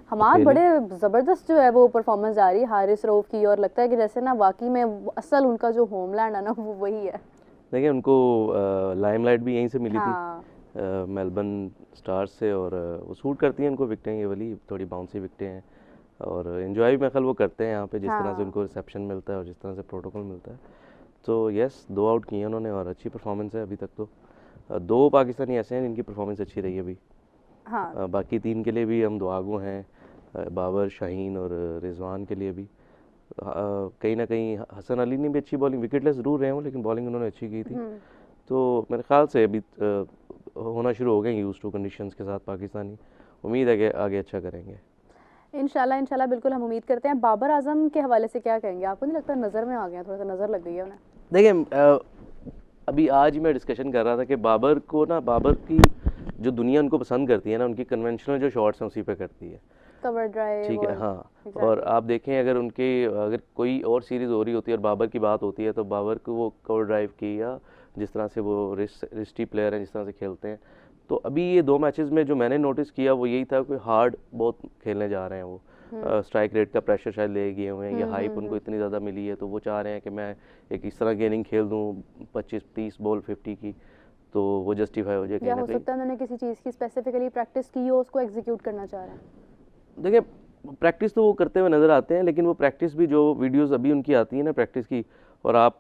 हमाद अकेले। बड़े ज़बरदस्त जो है वो परफॉर्मेंस आ रही है हारिस रऊफ की, और लगता है कि जैसे ना वाकई में असल उनका जो होमलैंड है ना वो वही है। देखिए उनको लाइमलाइट भी यहीं से मिली थी, हाँ मेलबर्न स्टार्स से, और वो सूट करती हैं उनको विकटें, ये वाली थोड़ी बाउंसी विकटें हैं, और एंजॉय भी मैं ख्याल वो करते हैं यहाँ पे, जिस तरह से हाँ। उनको रिसेप्शन मिलता है और जिस तरह से प्रोटोकॉल मिलता है। तो यस, 2 आउट किए उन्होंने और अच्छी परफॉर्मेंस है अभी तक तो। दो पाकिस्तानी ऐसे हैं जिनकी परफॉर्मेंस अच्छी रही है अभी। हाँ बाकी तीन के लिए भी हम दुआगो हैं, बाबर, शाहीन और रिजवान के लिए भी। कहीं ना कहीं हसन अली ने भी अच्छी बॉलिंग, विकेटलेस जरूर रहे हों लेकिन बॉलिंग उन्होंने अच्छी की थी। तो मेरे ख्याल से अभी होना शुरू हो गए यूज़ टू कंडीशंस के साथ पाकिस्तानी। उम्मीद है कि आगे अच्छा करेंगे। इंशाल्लाह इंशाल्लाह, बिल्कुल हम उम्मीद करते हैं। बाबर आजम के हवाले से क्या कहेंगे? आपको नहीं लगता नज़र में आ गया, थोड़ा सा नज़र लग गई है उन्हें? देखिए अभी आज ही मैं डिस्कशन कर रहा था कि बाबर को ना, बाबर की जो दुनिया उनको पसंद करती है ना, उनकी कन्वेंशनल जो शॉट्स हैं उसी पे करती है। कवर ड्राइव ठीक है, और हाँ। और एग्जैक्टली। आप देखें, अगर उनके, अगर कोई और सीरीज़ हो रही होती है और बाबर की बात होती है तो बाबर को वो कवर ड्राइव की, या जिस तरह से वो रिस्टी प्लेयर हैं, जिस तरह से खेलते हैं। तो अभी ये 2 मैचेस में जो मैंने नोटिस किया वो यही था कि हार्ड बहुत खेलने जा रहे हैं वो। हम्म स्ट्राइक रेट का प्रेशर शायद ले गए हुए हैं, या हाइप उनको हम्म। इतनी ज़्यादा मिली है तो वो चाह रहे हैं कि मैं एक इस तरह गेनिंग खेल दूँ 25-30 बॉल 50 की, तो वो जस्टिफाई हो जाए कहीं या ना हो कहीं। सकता है उन्होंने किसी चीज़ की स्पेसिफिकली प्रैक्टिस की हो, उसको एग्जीक्यूट करना चाह रहे हैं। देखिए प्रैक्टिस तो वो करते हुए नज़र आते हैं, लेकिन वो प्रैक्टिस भी, जो वीडियोस अभी उनकी आती है ना प्रैक्टिस की, और आप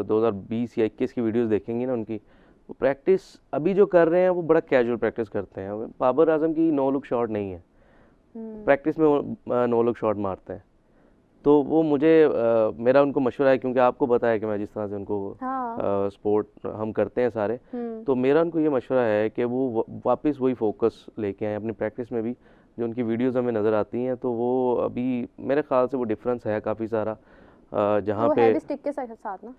2020 या 21 की वीडियोस देखेंगे ना उनकी, वो प्रैक्टिस अभी जो कर रहे हैं वो बड़ा कैजुअल प्रैक्टिस करते हैं। बाबर आजम की नो लुक शॉट नहीं है, हम्म। प्रैक्टिस में वो नो लुक शॉट मारते हैं। तो वो मुझे मेरा उनको मशवरा है, क्योंकि आपको पता है कि मैं जिस तरह से उनको हाँ। स्पोर्ट हम करते हैं सारे। हम्म। तो मेरा उनको ये मशवरा है कि वो वापस वही फोकस लेके आए अपनी प्रैक्टिस में भी। जो उनकी वीडियोस हमें नज़र आती हैं तो वो अभी मेरे ख्याल से वो डिफरेंस है काफ़ी सारा, और जहाँ वो पे है भी स्टिक के साथ ना।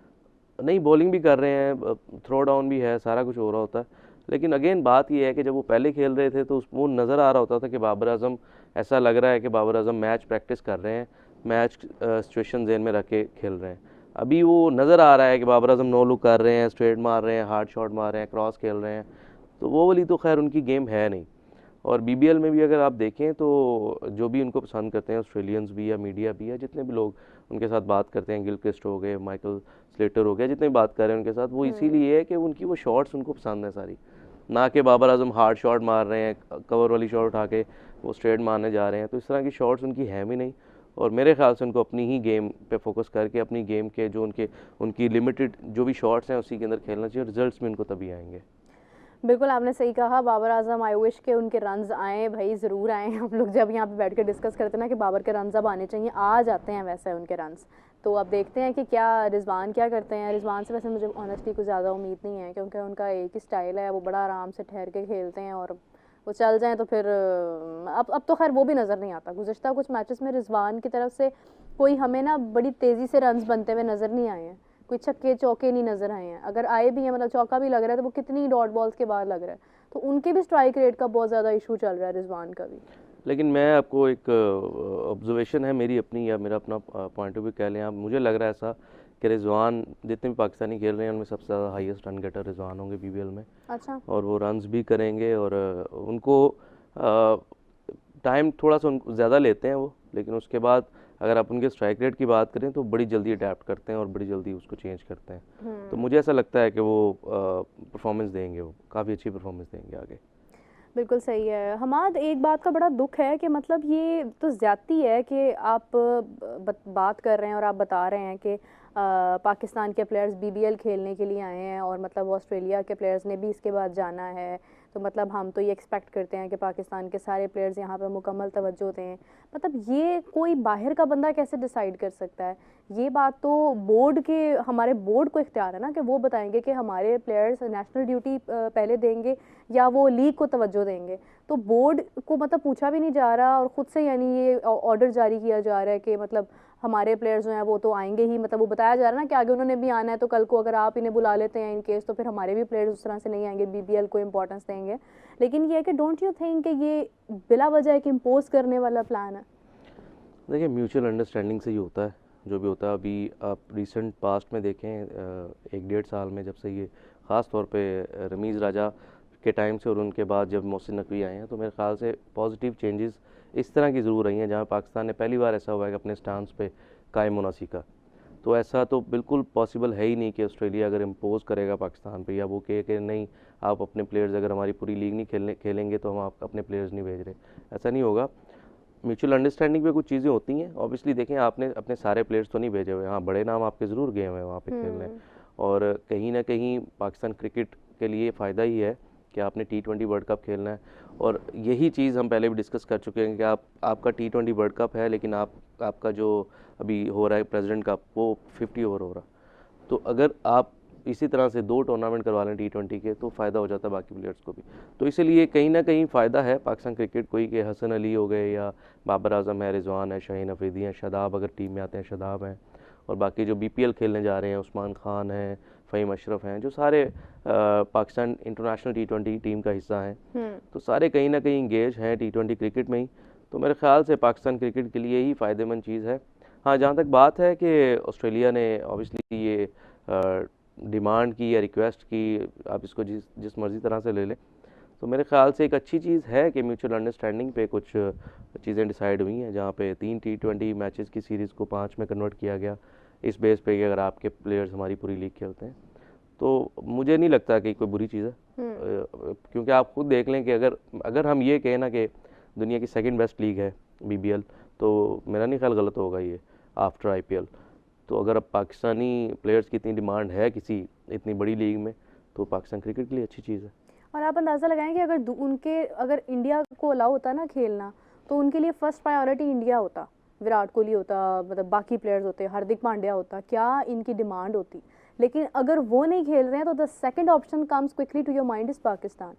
नहीं, बॉलिंग भी कर रहे हैं, थ्रो डाउन भी है, सारा कुछ हो रहा होता है। लेकिन अगेन बात ये है कि जब वो पहले खेल रहे थे तो वो नज़र आ रहा होता था कि बाबर आजम, ऐसा लग रहा है कि बाबर आजम मैच प्रैक्टिस कर रहे हैं, मैच सिचुएशन जेन में रख के खेल रहे हैं। अभी वो नज़र आ रहा है कि बाबर आजम नो लुक कर रहे हैं, स्ट्रेट मार रहे हैं, हार्ड शॉट मार रहे हैं, क्रॉस खेल रहे हैं। तो वो वाली तो खैर उनकी गेम है नहीं। और बीबीएल में भी अगर आप देखें तो जो भी उनको पसंद करते हैं, ऑस्ट्रेलियंस भी या मीडिया भी, या जितने भी लोग उनके साथ बात करते हैं, गिलक्रिस्ट हो गए, माइकल स्लेटर हो गया, जितने भी बात कर रहे हैं उनके साथ, वो हम्म। इसीलिए है कि उनकी वो शॉट्स उनको पसंद है सारी। ना कि बाबर आजम हार्ड शॉट मार रहे हैं, कवर वाली शॉट उठा के वो स्ट्रेट मारने जा रहे हैं, तो इस तरह की शॉट्स उनकी है भी नहीं। और मेरे ख्याल से उनको अपनी ही गेम पे फोकस करके, अपनी गेम के जो उनके उनकी लिमिटेड जो भी शॉट्स हैं उसी के अंदर खेलना चाहिए, रिजल्ट्स भी उनको तभी आएंगे। बिल्कुल आपने सही कहा। बाबर आजम, आई विश के उनके रन्स आए भाई, ज़रूर आए। हम लोग जब यहाँ पे बैठ कर डिस्कस करते हैं ना कि बाबर के रन्स अब आने चाहिए, आ जाते हैं वैसे उनके रन्स। तो अब देखते हैं कि क्या रिजवान क्या करते हैं। रिजवान से वैसे मुझे ऑनेस्टली कुछ ज़्यादा उम्मीद नहीं है, क्योंकि उनका एक ही स्टाइल है, वो बड़ा आराम से ठहर के खेलते हैं, और वो चल जाएँ तो फिर अब तो खैर वो भी नज़र नहीं आता। गुज़िश्ता कुछ मैचेस में रिजवान की तरफ से कोई हमें ना बड़ी तेज़ी से रन्स बनते हुए नज़र नहीं आए हैं। कोई छक्के चौके नहीं नज़र आए हैं। अगर आए भी हैं, मतलब चौका भी लग रहा है तो वो कितनी डॉट बॉल्स के बाद लग रहा है। तो उनके भी स्ट्राइक रेट का बहुत ज़्यादा इशू चल रहा है, रिजवान का भी। लेकिन मैं आपको एक ऑब्जर्वेशन है मेरी अपनी, या मेरा अपना पॉइंट ऑफ व्यू कह लें आप, मुझे लग रहा है ऐसा कि रिजवान जितने भी पाकिस्तानी खेल रहे हैं उनमें सबसे ज़्यादा हाईएस्ट रन गेटर रिजवान होंगे बीबीएल में। अच्छा। और वो रन्स भी करेंगे, और उनको टाइम थोड़ा सा उनको ज़्यादा लेते हैं वो, लेकिन उसके बाद अगर आप उनके स्ट्राइक रेट की बात करें तो बड़ी जल्दी अडेप्ट करते हैं और बड़ी जल्दी उसको चेंज करते हैं। तो मुझे ऐसा लगता है कि वो परफॉर्मेंस देंगे, वो काफ़ी अच्छी परफॉर्मेंस देंगे आगे। बिल्कुल सही है हमाद। एक बात का बड़ा दुख है कि मतलब ये तो ज़्यादती है कि आप बात कर रहे हैं और आप बता रहे हैं कि पाकिस्तान के प्लेयर्स बीबीएल खेलने के लिए आए हैं, और मतलब ऑस्ट्रेलिया के प्लेयर्स ने भी इसके बाद जाना है। तो मतलब हम तो ये एक्सपेक्ट करते हैं कि पाकिस्तान के सारे प्लेयर्स यहाँ पे मुकम्मल तवज्जो दें। मतलब ये कोई बाहर का बंदा कैसे डिसाइड कर सकता है? ये बात तो बोर्ड के, हमारे बोर्ड को इख्तियार है ना कि वो बताएंगे कि हमारे प्लेयर्स नेशनल ड्यूटी पहले देंगे या वो लीग को तवज्जो देंगे। तो बोर्ड को मतलब पूछा भी नहीं जा रहा, और ख़ुद से यानी ये ऑर्डर जारी किया जा रहा है कि मतलब हमारे प्लेयर्स जो हैं वो तो आएंगे ही। मतलब वो बताया जा रहा है ना कि आगे उन्होंने भी आना है, तो कल को अगर आप इन्हें बुला लेते हैं इन केस, तो फिर हमारे भी प्लेयर्स उस तरह से नहीं आएंगे, बीबीएल को इंपॉर्टेंस देंगे। लेकिन ये है कि डोंट यू थिंक कि ये बिला वजह एक इम्पोज करने वाला प्लान है? देखिए म्यूचुअल अंडरस्टैंडिंग से ही होता है जो भी होता है। अभी आप रिसेंट पास्ट में देखें, 1-1.5 साल में जब से ये ख़ास तौर पे रमीज़ राजा के टाइम से और उनके बाद जब मोहसिन नकवी आए हैं, तो मेरे ख्याल से पॉजिटिव चेंजेस इस तरह की ज़रूर रही हैं जहाँ पाकिस्तान ने पहली बार ऐसा हुआ है कि अपने स्टांस पे कायम होना सीखा। तो ऐसा तो बिल्कुल पॉसिबल है ही नहीं कि ऑस्ट्रेलिया अगर इम्पोज करेगा पाकिस्तान पे, या वो कहे कि नहीं आप अपने प्लेयर्स, अगर हमारी पूरी लीग नहीं खेलेंगे तो हम आप अपने प्लेयर्स नहीं भेज रहे, ऐसा नहीं होगा। म्यूचुअल अंडरस्टैंडिंग पे कुछ चीज़ें होती हैं। ऑब्वियसली देखें, आपने अपने सारे प्लेयर्स तो नहीं भेजे हुए, हाँ बड़े नाम आपके ज़रूर गए हुए हैं वहाँ पे खेलने, और कहीं ना कहीं पाकिस्तान क्रिकेट के लिए फ़ायदा ही है कि आपने T20 वर्ल्ड कप खेलना है। और यही चीज़ हम पहले भी डिस्कस कर चुके हैं कि आपका T20 वर्ल्ड कप है, लेकिन आपका जो अभी हो रहा है प्रेसिडेंट कप, वो 50 ओवर हो रहा। तो अगर आप इसी तरह से 2 टूर्नामेंट करवा लें T20 के, तो फ़ायदा हो जाता है बाकी प्लेयर्स को भी। तो इसलिए कहीं ना कहीं फ़ायदा है पाकिस्तान क्रिकेट को ही कि हसन अली हो गए, या बाबर आजम है, रिजवान है, शाहीन अफरीदी हैं, शादाब अगर टीम में आते हैं शादाब हैं, और बाकी जो BPL खेलने जा रहे हैं उस्मान खान हैं, फ़हीम अशरफ हैं, जो सारे पाकिस्तान इंटरनेशनल T20 टीम का हिस्सा हैं। तो सारे कहीं ना कहीं इंगेज हैं T20 क्रिकेट में ही। तो मेरे ख्याल से पाकिस्तान क्रिकेट के लिए ही फ़ायदेमंद चीज़ है। हाँ, जहाँ तक बात है कि ऑस्ट्रेलिया ने ऑब्वियसली ये डिमांड की या रिक्वेस्ट की, आप इसको जिस मर्ज़ी तरह से ले लें, तो मेरे ख्याल से एक अच्छी चीज़ है कि म्यूचुअल अंडरस्टैंडिंग पे कुछ चीज़ें डिसाइड हुई हैं, जहाँ पे 3 T20 मैचेस की सीरीज़ को 5 में कन्वर्ट किया गया, इस बेस पे कि अगर आपके प्लेयर्स हमारी पूरी लीग खेलते हैं। तो मुझे नहीं लगता कि कोई बुरी चीज़ है, क्योंकि आप खुद देख लें कि अगर हम ये कहें ना कि दुनिया की सेकंड बेस्ट लीग है BBL, तो मेरा नहीं ख्याल गलत होगा ये आफ्टर IPL। तो अगर अब पाकिस्तानी प्लेयर्स की इतनी डिमांड है किसी इतनी बड़ी लीग में, तो पाकिस्तान क्रिकेट के लिए अच्छी चीज़ है। और आप अंदाज़ा लगाएं कि अगर इंडिया को अलाउ होता ना खेलना, तो उनके लिए फर्स्ट प्रायोरिटी इंडिया होता, विराट कोहली होता, मतलब बाकी प्लेयर्स होते, हार्दिक पांड्या होता, क्या इनकी डिमांड होती। लेकिन अगर वो नहीं खेल रहे हैं तो the second option comes quickly to your mind is Pakistan.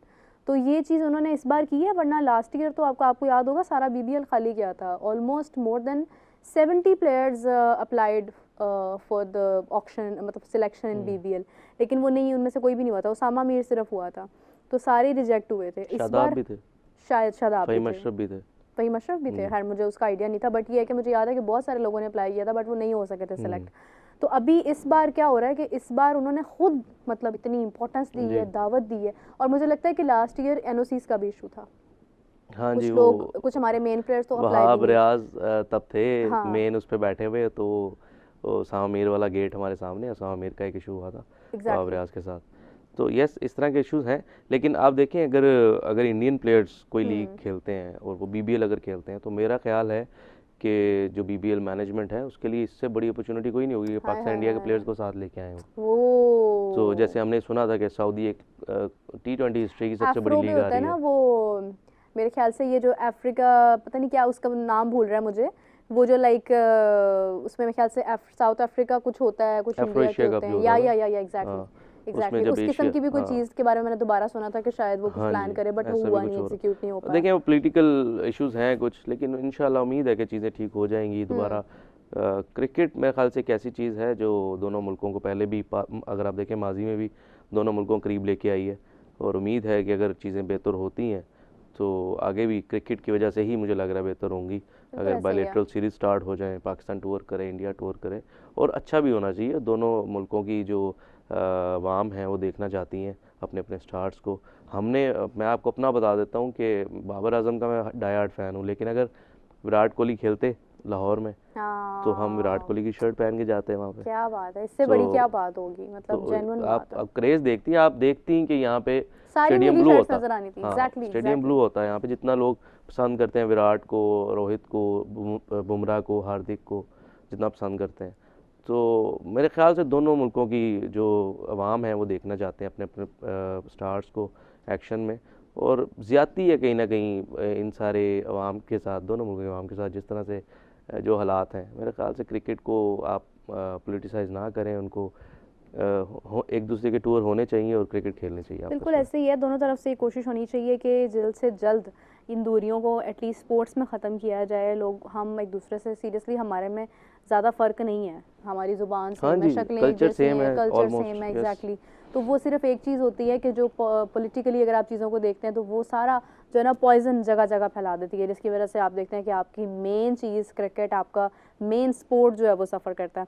तो ये चीज़ उन्होंने इस बार की है, वरना लास्ट ईयर तो आपको याद होगा सारा BBL खाली गया था। Almost more than 70 players applied for the auction, मतलब सिलेक्शन इन BBL, लेकिन वो नहीं, उनमें से कोई भी नहीं हुआ था। उसामा मीर सिर्फ हुआ था, तो सारे रिजेक्ट हुए थे। इस बार भी थे, शायद शादाब फ़हीम अशरफ भी थे, फ़हीम अशरफ भी थे, खैर मुझे उसका आइडिया नहीं था, बट ये है कि मुझे याद है कि बहुत सारे लोगों ने अप्लाई किया था, बट वो नहीं हो सके थे सेलेक्ट। तो अभी इस बार क्या हो रहा है कि इस बार उन्होंने खुद मतलब इतनी इंपॉर्टेंस दी है, दावत दी है, और मुझे लगता है कि लास्ट ईयर NOCs का भी इशू था। हाँ कुछ जी, लोग, कुछ हमारे मेन प्लेयर्स तो अप्लाई वहाब भी नहीं। रियाज तब थे मेन हाँ उस पे बैठे हुए, तो उसामा मीर वाला गेट हमारे सामने, उसामा मीर का एक इशू हुआ था वहाब रियाज के साथ। तो यस, इस तरह के इश्यूज हैं। लेकिन आप देखें, अगर इंडियन प्लेयर्स कोई लीग खेलते हैं और वो BBL अगर खेलते हैं, तो मेरा ख्याल है कि जो BBL मैनेजमेंट है उसके लिए इससे बड़ी अपॉर्चुनिटी कोई नहीं होगी कि पाकिस्तान इंडिया के प्लेयर्स को साथ लेके आए हों। तो जैसे हमने सुना था कि सऊदी एक T20 हिस्ट्री की सबसे बड़ी लीग आ रही है वो, मेरे ख्याल से ये जो अफ्रीका, पता नहीं क्या उसका नाम भूल रहा है मुझे, वो जो लाइक उसमें मेरे ख्याल से साउथ अफ्रीका कुछ होता है, कुछ इंडिया के होते हैं, या एग्जैक्टली उस किस्म की भी कोई चीज़ के बारे में मैंने दोबारा सुना था कि शायद वो कुछ प्लान करे, बट वो हुआ नहीं, एग्जीक्यूट नहीं हो पाया। देखिए, वो पॉलिटिकल इश्यूज हैं कुछ, लेकिन इंशाल्लाह उम्मीद है कि चीज़ें ठीक हो जाएंगी दोबारा। क्रिकेट मेरे ख्याल से एक ऐसी चीज़ है जो दोनों मुल्कों को पहले भी, अगर आप देखें माजी में भी दोनों मुल्कों को करीब लेके आई है, और उम्मीद है कि अगर चीज़ें बेहतर होती हैं तो आगे भी क्रिकेट की वजह से ही मुझे लग रहा है बेहतर होंगी। अगर बायलैटरल सीरीज स्टार्ट हो जाए, पाकिस्तान टूर करे, इंडिया टूर करे, और अच्छा भी होना चाहिए। दोनों मुल्कों की जो अवाम हैं वो देखना चाहती हैं अपने अपने स्टार्स को। मैं आपको अपना बता देता हूँ कि बाबर आजम का मैं डाई हार्ड फ़ैन हूँ, लेकिन अगर विराट कोहली खेलते लाहौर में, तो हम विराट कोहली की शर्ट पहन के जाते हैं वहाँ पे। क्या बात है, इससे बड़ी क्या बात होगी, मतलब जेन्युइन बात है। आप क्रेज देखती हैं, आप देखती हैं कि यहाँ पे स्टेडियम ब्लू होता है। हाँ, स्टेडियम ब्लू होता है यहाँ पे, जितना लोग पसंद करते हैं विराट को, रोहित को, बुमराह को, हार्दिक को जितना पसंद करते हैं। तो मेरे ख्याल से दोनों मुल्कों की जो अवाम है वो देखना चाहते हैं अपने अपने स्टार्स को एक्शन में, और ज़्यादती है कहीं ना कहीं इन सारे अवाम के साथ, दोनों मुल्कों के अवाम के साथ जिस तरह से जो हालात हैं। मेरे ख्याल से क्रिकेट को आप पॉलिटिसाइज ना करें, उनको एक दूसरे के टूर होने चाहिए और क्रिकेट खेलनी चाहिए। बिल्कुल ऐसे ही है, दोनों तरफ से कोशिश होनी चाहिए कि जल्द से जल्द इन दूरियों को एटलीस्ट स्पोर्ट्स में ख़त्म किया जाए। लोग, हम एक दूसरे से सीरियसली, हमारे में ज़्यादा फ़र्क नहीं है, हमारी ज़ुबान सेम है, शक्लें कल्चर सेम है, एग्जैक्टली। तो वो सिर्फ एक चीज़ होती है कि जो पॉलिटिकली अगर आप चीज़ों को देखते हैं तो वो सारा जो है ना पॉइजन जगह जगह फैला देती है, जिसकी वजह से आप देखते हैं कि आपकी मेन चीज़ क्रिकेट, आपका मेन स्पोर्ट जो है वो सफ़र करता है।